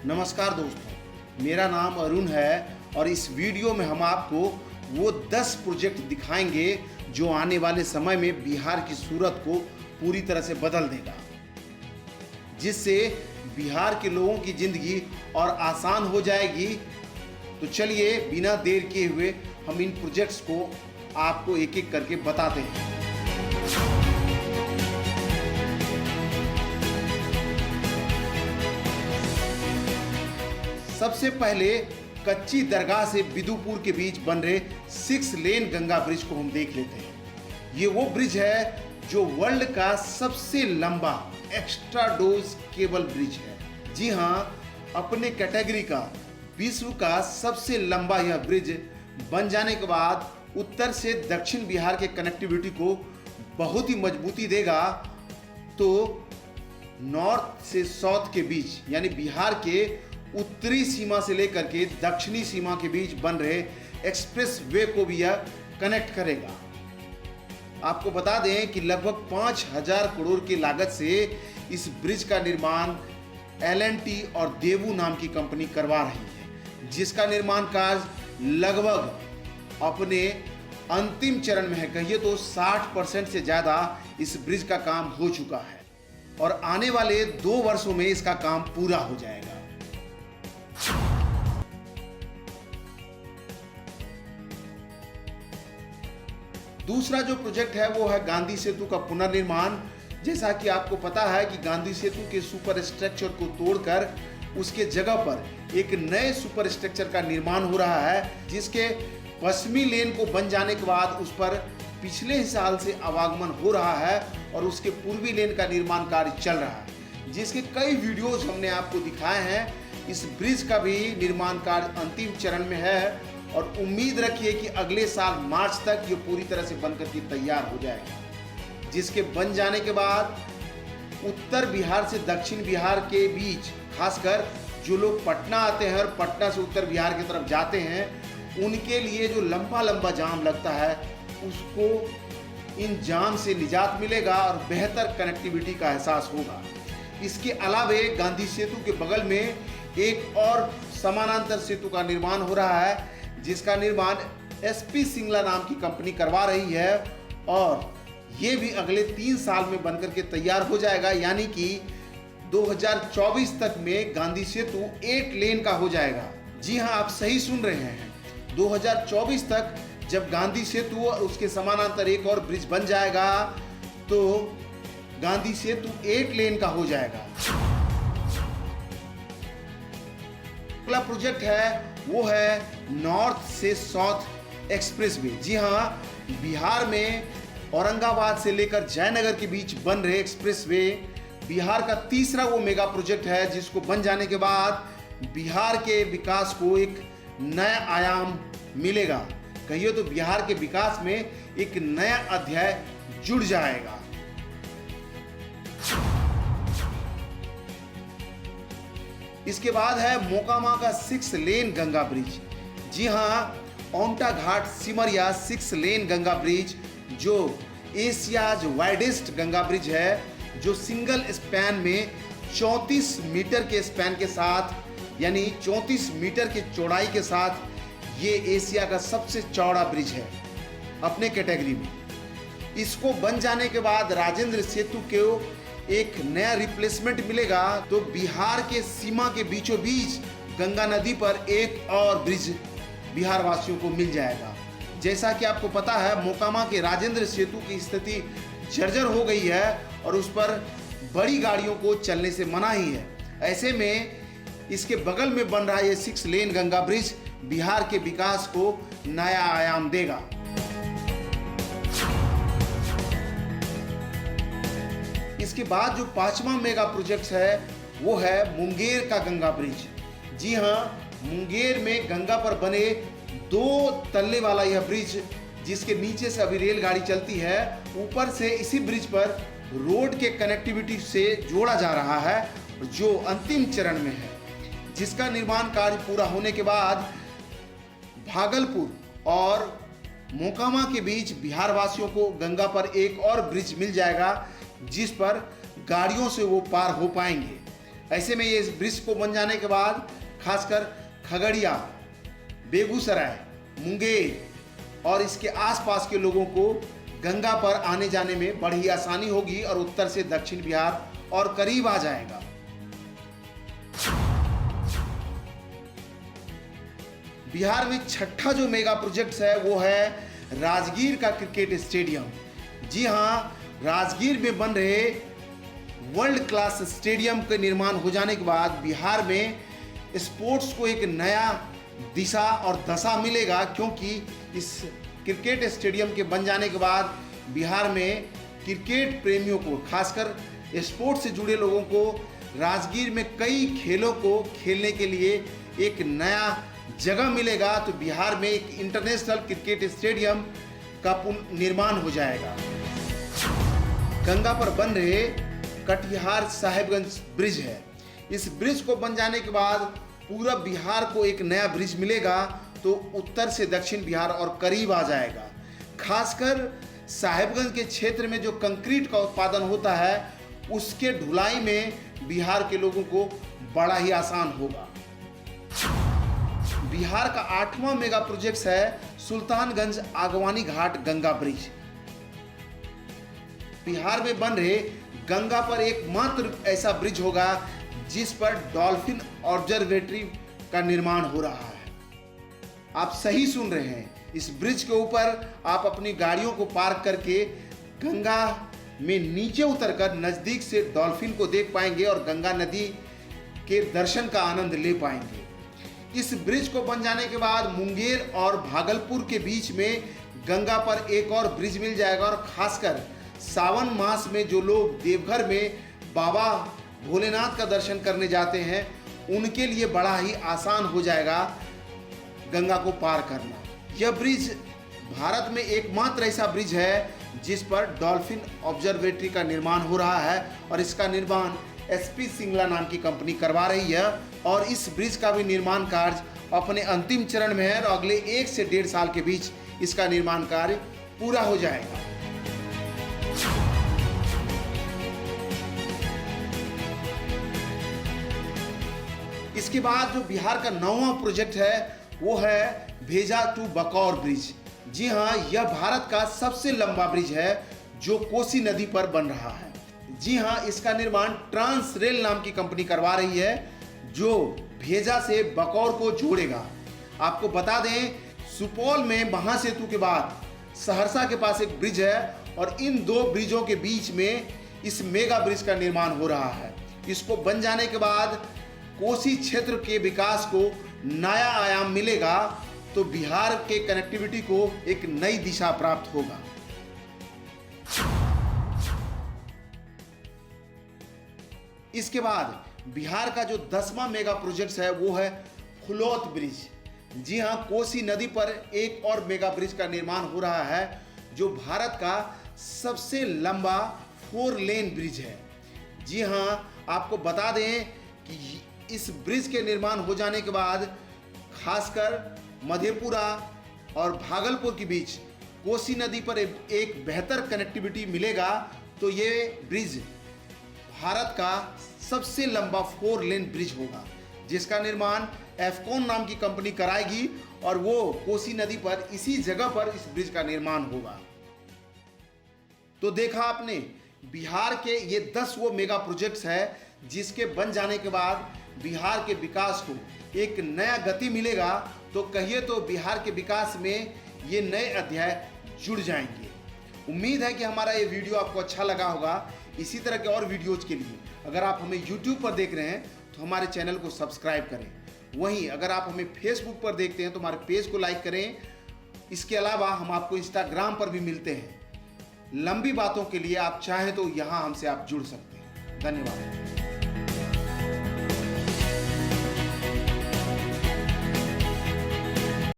नमस्कार दोस्तों, मेरा नाम अरुण है और इस वीडियो में हम आपको वो 10 प्रोजेक्ट दिखाएंगे जो आने वाले समय में बिहार की सूरत को पूरी तरह से बदल देगा, जिससे बिहार के लोगों की ज़िंदगी और आसान हो जाएगी। तो चलिए बिना देर किए हुए हम इन प्रोजेक्ट्स को आपको एक एक करके बताते हैं। सबसे पहले कच्ची दरगाह से बिदुपुर के बीच बन रहे 6 लेन गंगा ब्रिज को हम देख लेते हैं। ये वो ब्रिज है जो वर्ल्ड का सबसे लंबा एक्स्ट्रा डोज केबल ब्रिज है। जी हाँ, अपने कैटेगरी का विश्व का सबसे लंबा यह ब्रिज बन जाने के बाद उत्तर से दक्षिण बिहार के कनेक्टिविटी को बहुत ही मजबूती देगा। तो नॉर्थ से साउथ के बीच यानी बिहार के उत्तरी सीमा से लेकर के दक्षिणी सीमा के बीच बन रहे एक्सप्रेस वे को भी यह कनेक्ट करेगा। आपको बता दें कि लगभग 5,000 करोड़ की लागत से इस ब्रिज का निर्माण L&T और देवू नाम की कंपनी करवा रही है, जिसका निर्माण कार्य लगभग अपने अंतिम चरण में है। कहिए तो 60% से ज़्यादा इस ब्रिज का काम हो चुका है और आने वाले 2 वर्षों में इसका काम पूरा हो जाएगा। दूसरा जो प्रोजेक्ट है वो है गांधी सेतु का पुनर्निर्माण। जैसा कि आपको पता है कि गांधी सेतु के सुपर स्ट्रक्चर को तोड़कर उसके जगह पर एक नए सुपर स्ट्रक्चर का निर्माण हो रहा है, जिसके पश्चिमी लेन को बन जाने के बाद उस पर पिछले साल से आवागमन हो रहा है और उसके पूर्वी लेन का निर्माण कार्य चल रहा है, जिसके कई वीडियोज हमने आपको दिखाए हैं। इस ब्रिज का भी निर्माण कार्य अंतिम चरण में है और उम्मीद रखिए कि अगले साल मार्च तक ये पूरी तरह से बनकर के तैयार हो जाएगा, जिसके बन जाने के बाद उत्तर बिहार से दक्षिण बिहार के बीच खासकर जो लोग पटना आते हैं और पटना से उत्तर बिहार की तरफ जाते हैं, उनके लिए जो लंबा लंबा जाम लगता है उसको इन जाम से निजात मिलेगा और बेहतर कनेक्टिविटी का एहसास होगा। इसके अलावे गांधी सेतु के बगल में एक और समानांतर सेतु का निर्माण हो रहा है, जिसका निर्माण SP सिंगला नाम की कंपनी करवा रही है और ये भी अगले 3 साल में बनकर के तैयार हो जाएगा। यानी कि 2024 तक में गांधी सेतु 8 लेन का हो जाएगा। जी हाँ, आप सही सुन रहे हैं, 2024 तक जब गांधी सेतु और उसके समानांतर एक और ब्रिज बन जाएगा तो गांधी सेतु 8 लेन का हो जाएगा। अगला प्रोजेक्ट है वो है नॉर्थ से साउथ एक्सप्रेसवे। जी हाँ, बिहार में औरंगाबाद से लेकर जयनगर के बीच बन रहे एक्सप्रेसवे बिहार का तीसरा वो मेगा प्रोजेक्ट है, जिसको बन जाने के बाद बिहार के विकास को एक नया आयाम मिलेगा। कहिए तो बिहार के विकास में एक नया अध्याय जुड़ जाएगा। इसके बाद है मोकामा का 6 लेन गंगा ब्रिज। जी हाँ, ओंटा घाट सिमरिया 6 लेन गंगा ब्रिज जो एशियाज वाइडेस्ट गंगा ब्रिज है, जो सिंगल स्पैन में 34 मीटर के स्पैन के साथ यानी 34 मीटर की चौड़ाई के साथ ये एशिया का सबसे चौड़ा ब्रिज है अपने कैटेगरी में। इसको बन जाने के बाद राजेंद्र सेतु को एक नया रिप्लेसमेंट मिलेगा, तो बिहार के सीमा के बीचों बीच गंगा नदी पर एक और ब्रिज बिहार वासियों को मिल जाएगा। जैसा कि आपको पता है, मोकामा के राजेंद्र सेतु की स्थिति जर्जर हो गई है और उस पर बड़ी गाड़ियों को चलने से मना ही है। ऐसे में इसके बगल में बन रहा ये 6 लेन गंगा ब्रिज बिहार के विकास को नया आयाम देगा। इसके बाद जो 5वां मेगा प्रोजेक्ट है वो है मुंगेर का गंगा ब्रिज। जी हाँ, मुंगेर में गंगा पर बने 2 तल्ले वाला यह ब्रिज, जिसके नीचे से अभी रेलगाड़ी चलती है, ऊपर से इसी ब्रिज पर रोड के कनेक्टिविटी से जोड़ा जा रहा है, जो अंतिम चरण में है, जिसका निर्माण कार्य पूरा होने के बाद भागलपुर और मोकामा के बीच बिहार वासियों को गंगा पर एक और ब्रिज मिल जाएगा, जिस पर गाड़ियों से वो पार हो पाएंगे। ऐसे में ये इस ब्रिज को बन जाने के बाद खासकर खगड़िया, बेगूसराय, मुंगेर और इसके आसपास के लोगों को गंगा पर आने जाने में बड़ी आसानी होगी और उत्तर से दक्षिण बिहार और करीब आ जाएगा। बिहार में छठा जो मेगा प्रोजेक्ट है वो है राजगीर का क्रिकेट स्टेडियम। जी हां, राजगीर में बन रहे वर्ल्ड क्लास स्टेडियम के निर्माण हो जाने के बाद बिहार में स्पोर्ट्स को एक नया दिशा और दशा मिलेगा, क्योंकि इस क्रिकेट स्टेडियम के बन जाने के बाद बिहार में क्रिकेट प्रेमियों को, खासकर स्पोर्ट्स से जुड़े लोगों को राजगीर में कई खेलों को खेलने के लिए एक नया जगह मिलेगा। तो बिहार में एक इंटरनेशनल क्रिकेट स्टेडियम का निर्माण हो जाएगा। गंगा पर बन रहे कटिहार साहेबगंज ब्रिज है। इस ब्रिज को बन जाने के बाद पूरा बिहार को एक नया ब्रिज मिलेगा, तो उत्तर से दक्षिण बिहार और करीब आ जाएगा। खासकर साहेबगंज के क्षेत्र में जो कंक्रीट का उत्पादन होता है, उसके ढुलाई में बिहार के लोगों को बड़ा ही आसान होगा। बिहार का 8वां मेगा प्रोजेक्ट है सुल्तानगंज आगवानी घाट गंगा ब्रिज। बिहार में बन रहे गंगा पर एकमात्र ऐसा ब्रिज होगा जिस पर डॉल्फिन ऑब्जर्वेटरी का निर्माण हो रहा है। आप सही सुन रहे हैं, इस ब्रिज के ऊपर आप अपनी गाड़ियों को पार्क करके गंगा में नीचे उतरकर नजदीक से डॉल्फिन को देख पाएंगे और गंगा नदी के दर्शन का आनंद ले पाएंगे। इस ब्रिज को बन जाने के बाद मुंगेर और भागलपुर के बीच में गंगा पर एक और ब्रिज मिल जाएगा और खासकर सावन मास में जो लोग देवघर में बाबा भोलेनाथ का दर्शन करने जाते हैं, उनके लिए बड़ा ही आसान हो जाएगा गंगा को पार करना। यह ब्रिज भारत में एकमात्र ऐसा ब्रिज है जिस पर डॉल्फिन ऑब्जर्वेटरी का निर्माण हो रहा है और इसका निर्माण एसपी सिंगला नाम की कंपनी करवा रही है। और इस ब्रिज का भी निर्माण कार्य अपने अंतिम चरण में है और अगले 1 से 1.5 साल के बीच इसका निर्माण कार्य पूरा हो जाएगा। इसके बाद जो बिहार का 9वां प्रोजेक्ट है वो है भेजा टू बकौर ब्रिज। जी हाँ, यह भारत का सबसे लंबा ब्रिज है जो कोसी नदी पर बन रहा है। जी हाँ, इसका निर्माण ट्रांस रेल नाम की कंपनी करवा रही है जो भेजा से बकौर को जोड़ेगा। आपको बता दें, सुपौल में महासेतु के बाद सहरसा के पास एक ब्रिज है और इन 2 ब्रिजों के बीच में इस मेगा ब्रिज का निर्माण हो रहा है। इसको बन जाने के बाद कोसी क्षेत्र के विकास को नया आयाम मिलेगा, तो बिहार के कनेक्टिविटी को एक नई दिशा प्राप्त होगा। इसके बाद बिहार का जो 10वां मेगा प्रोजेक्ट है वो है फुलौत ब्रिज। जी हां, कोसी नदी पर एक और मेगा ब्रिज का निर्माण हो रहा है जो भारत का सबसे लंबा 4 लेन ब्रिज है। जी हां, आपको बता दें कि इस ब्रिज के निर्माण हो जाने के बाद खासकर मधेपुरा और भागलपुर के बीच कोसी नदी पर एक बेहतर कनेक्टिविटी मिलेगा। तो ये ब्रिज भारत का सबसे लंबा 4 लेन ब्रिज होगा जिसका निर्माण एफकॉन नाम की कंपनी कराएगी और वो कोसी नदी पर इसी जगह पर इस ब्रिज का निर्माण होगा। तो देखा आपने, बिहार के ये 10 वो मेगा प्रोजेक्ट्स है जिसके बन जाने के बाद बिहार के विकास को एक नया गति मिलेगा। तो कहिए तो बिहार के विकास में ये नए अध्याय जुड़ जाएंगे। उम्मीद है कि हमारा ये वीडियो आपको अच्छा लगा होगा। इसी तरह के और वीडियोज के लिए अगर आप हमें YouTube पर देख रहे हैं तो हमारे चैनल को सब्सक्राइब करें। वहीं अगर आप हमें Facebook पर देखते हैं तो हमारे पेज को लाइक करें। इसके अलावा हम आपको Instagram पर भी मिलते हैं। लंबी बातों के लिए आप चाहें तो यहाँ हमसे आप जुड़ सकते हैं। धन्यवाद।